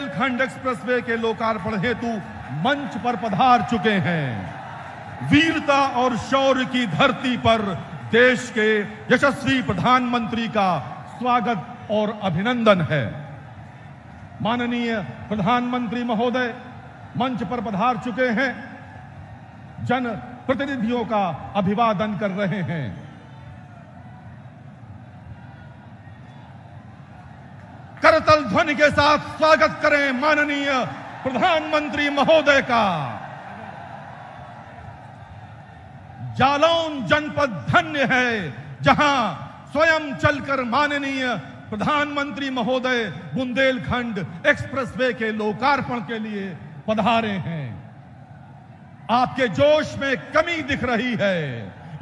Bundelkhand expressway के लोकार्पण हेतु मंच पर पधार चुके हैं। वीरता और शौर्य की धरती पर देश के यशस्वी प्रधानमंत्री का स्वागत और अभिनंदन है। माननीय प्रधानमंत्री महोदय मंच पर पधार चुके हैं, जन प्रतिनिधियों का अभिवादन कर रहे हैं। करतल ध्वनि के साथ स्वागत करें माननीय प्रधानमंत्री महोदय का। जालौन जनपद धन्य है जहां स्वयं चलकर माननीय प्रधानमंत्री महोदय बुंदेलखंड एक्सप्रेसवे के लोकार्पण के लिए पधारे हैं। आपके जोश में कमी दिख रही है।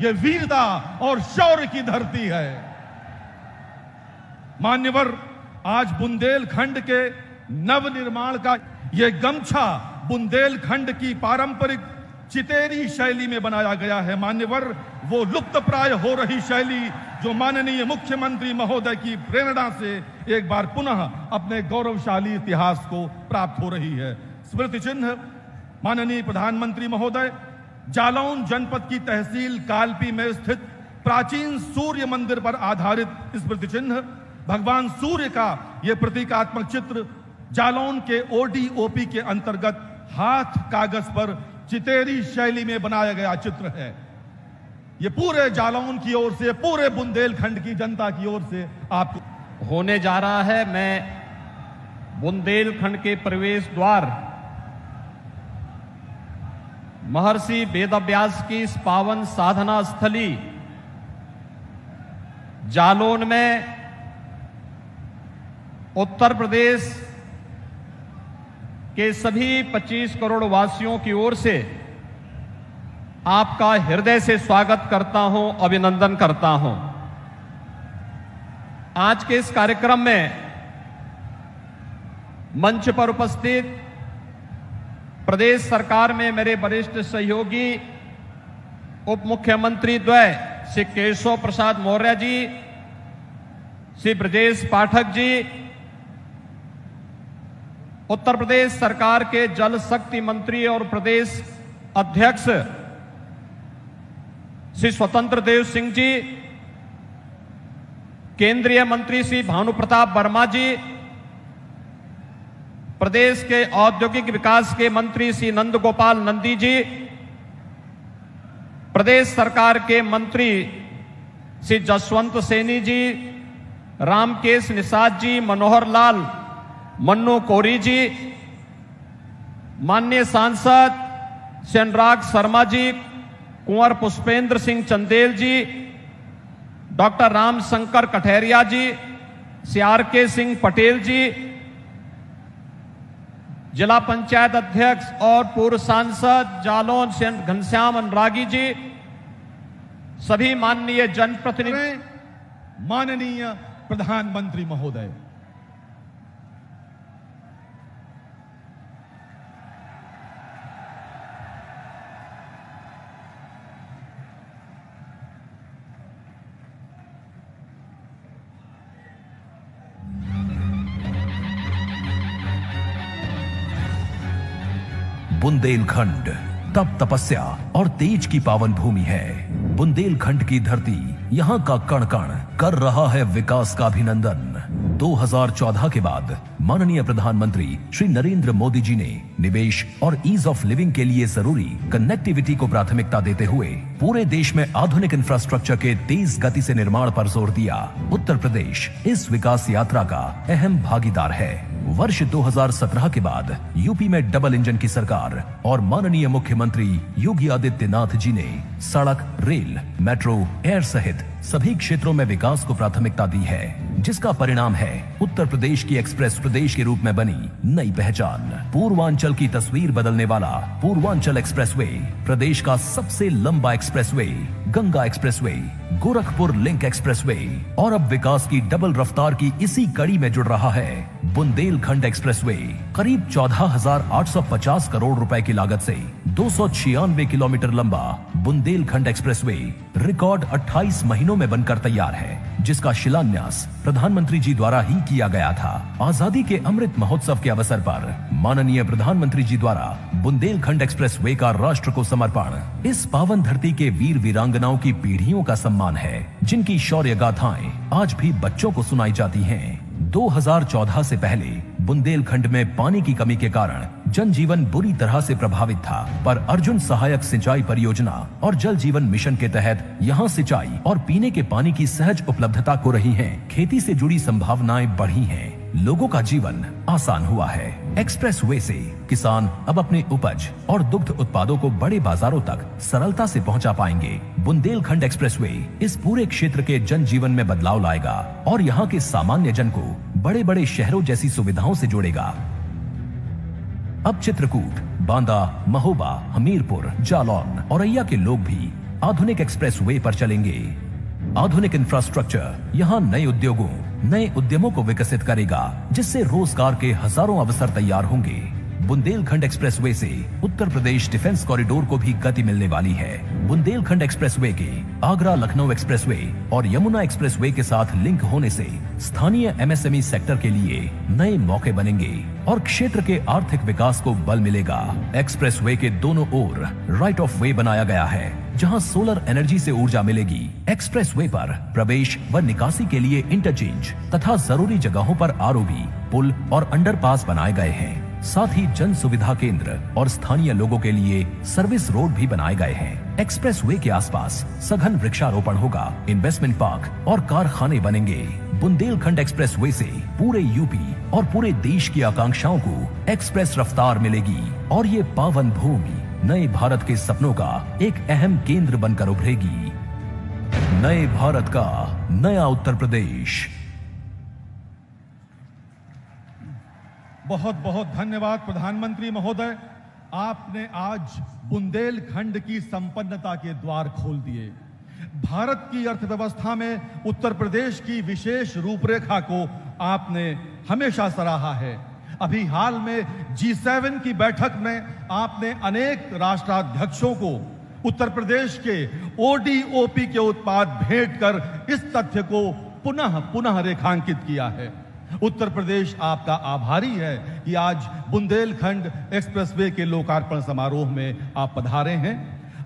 यह वीरता और शौर्य की धरती है। मान्यवर, आज बुंदेलखंड के नवनिर्माण का यह गमछा बुंदेलखंड की पारंपरिक चितेरी शैली में बनाया गया है। मान्यवर, वो लुप्तप्राय हो रही शैली जो माननीय मुख्यमंत्री महोदय की प्रेरणा से एक बार पुनः अपने गौरवशाली इतिहास को प्राप्त हो रही है। स्मृति चिन्ह माननीय प्रधानमंत्री महोदय, जालौन जनपद की तहसील कालपी में स्थित प्राचीन सूर्य मंदिर पर आधारित स्मृति चिन्ह, भगवान सूर्य का यह प्रतीकात्मक चित्र जालौन के ओडीओपी के अंतर्गत हाथ कागज पर चितेरी शैली में बनाया गया चित्र है। यह पूरे जालौन की ओर से, पूरे बुंदेलखंड की जनता की ओर से आपको होने जा रहा है। मैं बुंदेलखंड के प्रवेश द्वार महर्षि वेदव्यास की इस पावन साधना स्थली जालौन में उत्तर प्रदेश के सभी 25 करोड़ वासियों की ओर से आपका हृदय से स्वागत करता हूं, अभिनंदन करता हूं। आज के इस कार्यक्रम में मंच पर उपस्थित प्रदेश सरकार में मेरे वरिष्ठ सहयोगी उप मुख्यमंत्री द्वय श्री केशव प्रसाद मौर्य जी, श्री ब्रजेश पाठक जी, उत्तर प्रदेश सरकार के जल शक्ति मंत्री और प्रदेश अध्यक्ष श्री स्वतंत्र देव सिंह जी, केंद्रीय मंत्री श्री भानु प्रताप वर्मा जी, प्रदेश के औद्योगिक विकास के मंत्री श्री नंद गोपाल नंदी जी, प्रदेश सरकार के मंत्री श्री जसवंत सैनी जी, रामकेश निषाद जी, मनोहर लाल मन्नू कोरी जी, माननीय सांसद श्री अनुराग शर्मा जी, कुंवर पुष्पेंद्र सिंह चंदेल जी, डॉक्टर रामशंकर कठेरिया जी, श्री आर.के. सिंह पटेल जी, जिला पंचायत अध्यक्ष और पूर्व सांसद जालौन से घनश्याम अनुरागी जी, सभी माननीय जनप्रतिनिधि, माननीय प्रधानमंत्री महोदय, बुंदेलखंड तप तपस्या और तेज की पावन भूमि है। बुंदेलखंड की धरती, यहाँ का कण कण कर रहा है विकास का अभिनंदन। 2014 के बाद माननीय प्रधानमंत्री श्री नरेंद्र मोदी जी ने निवेश और ईज ऑफ लिविंग के लिए जरूरी कनेक्टिविटी को प्राथमिकता देते हुए पूरे देश में आधुनिक इंफ्रास्ट्रक्चर के तेज गति से निर्माण पर जोर दिया। उत्तर प्रदेश इस विकास यात्रा का अहम भागीदार है। वर्ष 2017 के बाद यूपी में डबल इंजन की सरकार और माननीय मुख्यमंत्री योगी आदित्यनाथ जी ने सड़क, रेल, मेट्रो, एयर सहित सभी क्षेत्रों में विकास को प्राथमिकता दी है, जिसका परिणाम है उत्तर प्रदेश की एक्सप्रेस प्रदेश के रूप में बनी नई पहचान। पूर्वांचल की तस्वीर बदलने वाला पूर्वांचल एक्सप्रेसवे, प्रदेश का सबसे लंबा expressway, Ganga expressway, Gorakhpur link expressway और अब विकास की डबल रफ्तार की इसी कड़ी में जुड़ रहा है बुंदेलखंड एक्सप्रेसवे। करीब 14,850 करोड़ रुपए की लागत से 296 किलोमीटर लंबा बुंदेलखंड एक्सप्रेसवे रिकॉर्ड 28 महीनों में बनकर तैयार है। जिसका शिलान्यास प्रधानमंत्री जी द्वारा ही किया गया था। आजादी के अमृत महोत्सव के अवसर पर माननीय प्रधानमंत्री जी द्वारा बुंदेलखंड एक्सप्रेसवे का राष्ट्र को समर्पण इस पावन धरती के वीर वीरांगनाओं की पीढ़ियों का सम्मान है, जिनकी शौर्य गाथाएं आज भी बच्चों को सुनाई जाती हैं। 2014 से पहले बुंदेलखंड में पानी की कमी के कारण जनजीवन बुरी तरह से प्रभावित था, पर अर्जुन सहायक सिंचाई परियोजना और जल जीवन मिशन के तहत यहां सिंचाई और पीने के पानी की सहज उपलब्धता हो रही है। खेती से जुड़ी संभावनाएं बढ़ी हैं, लोगों का जीवन आसान हुआ है। एक्सप्रेस वे से किसान अब अपने उपज और दुग्ध उत्पादों को बड़े बाजारों तक सरलता से पहुंचा पाएंगे। बुंदेलखंड एक्सप्रेसवे इस पूरे क्षेत्र के जनजीवन में बदलाव लाएगा और यहाँ के सामान्य जन को बड़े बड़े शहरों जैसी सुविधाओं से जोड़ेगा। अब चित्रकूट, बांदा, महोबा, हमीरपुर, जालौन, औरैया के लोग भी आधुनिक एक्सप्रेसवे पर चलेंगे। आधुनिक इंफ्रास्ट्रक्चर यहाँ नए उद्योगों, नए उद्यमों को विकसित करेगा, जिससे रोजगार के हजारों अवसर तैयार होंगे। बुंदेलखंड एक्सप्रेसवे से उत्तर प्रदेश डिफेंस कॉरिडोर को भी गति मिलने वाली है। बुंदेलखंड एक्सप्रेसवे के आगरा लखनऊ एक्सप्रेसवे और यमुना एक्सप्रेसवे के साथ लिंक होने से स्थानीय एमएसएमई सेक्टर के लिए नए मौके बनेंगे और क्षेत्र के आर्थिक विकास को बल मिलेगा। एक्सप्रेसवे के दोनों ओर राइट ऑफ वे बनाया गया है, जहां सोलर एनर्जी से ऊर्जा मिलेगी। एक्सप्रेसवे पर प्रवेश व निकासी के लिए इंटरचेंज तथा जरूरी जगहों पर आरओबी, पुल और अंडरपास बनाए गए हैं। साथ ही जन सुविधा केंद्र और स्थानीय लोगों के लिए सर्विस रोड भी बनाए गए हैं। एक्सप्रेसवे के आसपास सघन वृक्षारोपण होगा, इन्वेस्टमेंट पार्क और कारखाने बनेंगे। बुंदेलखंड एक्सप्रेसवे से पूरे यूपी और पूरे देश की आकांक्षाओं को एक्सप्रेस रफ्तार मिलेगी और ये पावन भूमि नए भारत के सपनों का एक अहम केंद्र बनकर उभरेगी। नए भारत का नया उत्तर प्रदेश। बहुत बहुत धन्यवाद प्रधानमंत्री महोदय, आपने आज बुंदेलखंड की संपन्नता के द्वार खोल दिए। भारत की अर्थव्यवस्था में उत्तर प्रदेश की विशेष रूपरेखा को आपने हमेशा सराहा है। अभी हाल में G7 की बैठक में आपने अनेक राष्ट्राध्यक्षों को उत्तर प्रदेश के ODOP के उत्पाद भेंट कर इस तथ्य को पुनः रेखांकित किया है। उत्तर प्रदेश आपका आभारी है कि आज बुंदेलखंड एक्सप्रेसवे के लोकार्पण समारोह में आप पधारे हैं।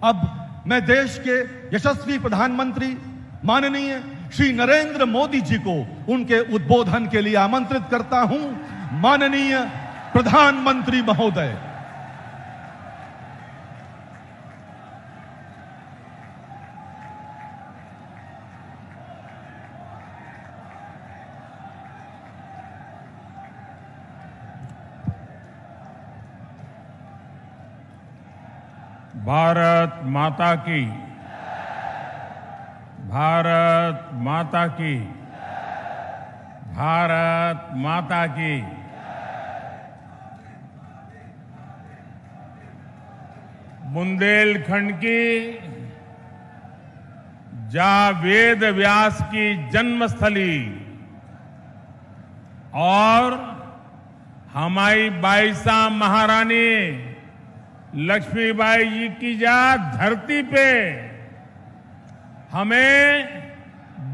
अब मैं देश के यशस्वी प्रधानमंत्री माननीय श्री नरेंद्र मोदी जी को उनके उद्बोधन के लिए आमंत्रित करता हूं। माननीय प्रधानमंत्री महोदय। भारत माता की, भारत माता की, भारत माता की। बुंदेलखंड की जहां वेद व्यास की जन्मस्थली और हमारी बाईसा महारानी लक्ष्मीबाई जी की जा धरती पे हमें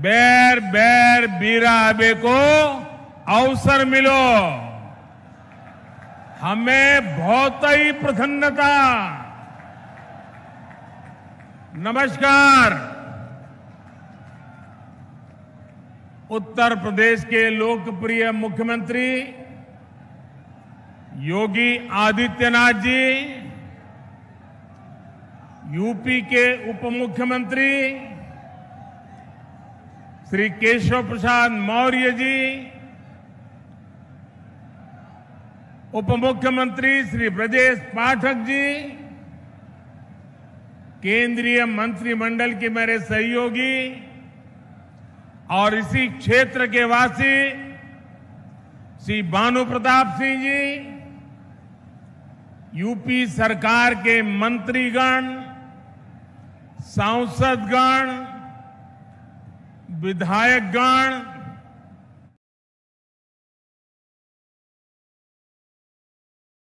बैर बैर बीरा आबे को अवसर मिलो, हमें बहुत ही प्रसन्नता। नमस्कार। उत्तर प्रदेश के लोकप्रिय मुख्यमंत्री योगी आदित्यनाथ जी, यूपी के उप मुख्यमंत्री श्री केशव प्रसाद मौर्य जी, उप मुख्यमंत्री श्री ब्रजेश पाठक जी, केंद्रीय मंत्रिमंडल के मेरे सहयोगी और इसी क्षेत्र के वासी श्री भानु प्रताप सिंह जी, यूपी सरकार के मंत्रीगण, सांसदगण, विधायकगण,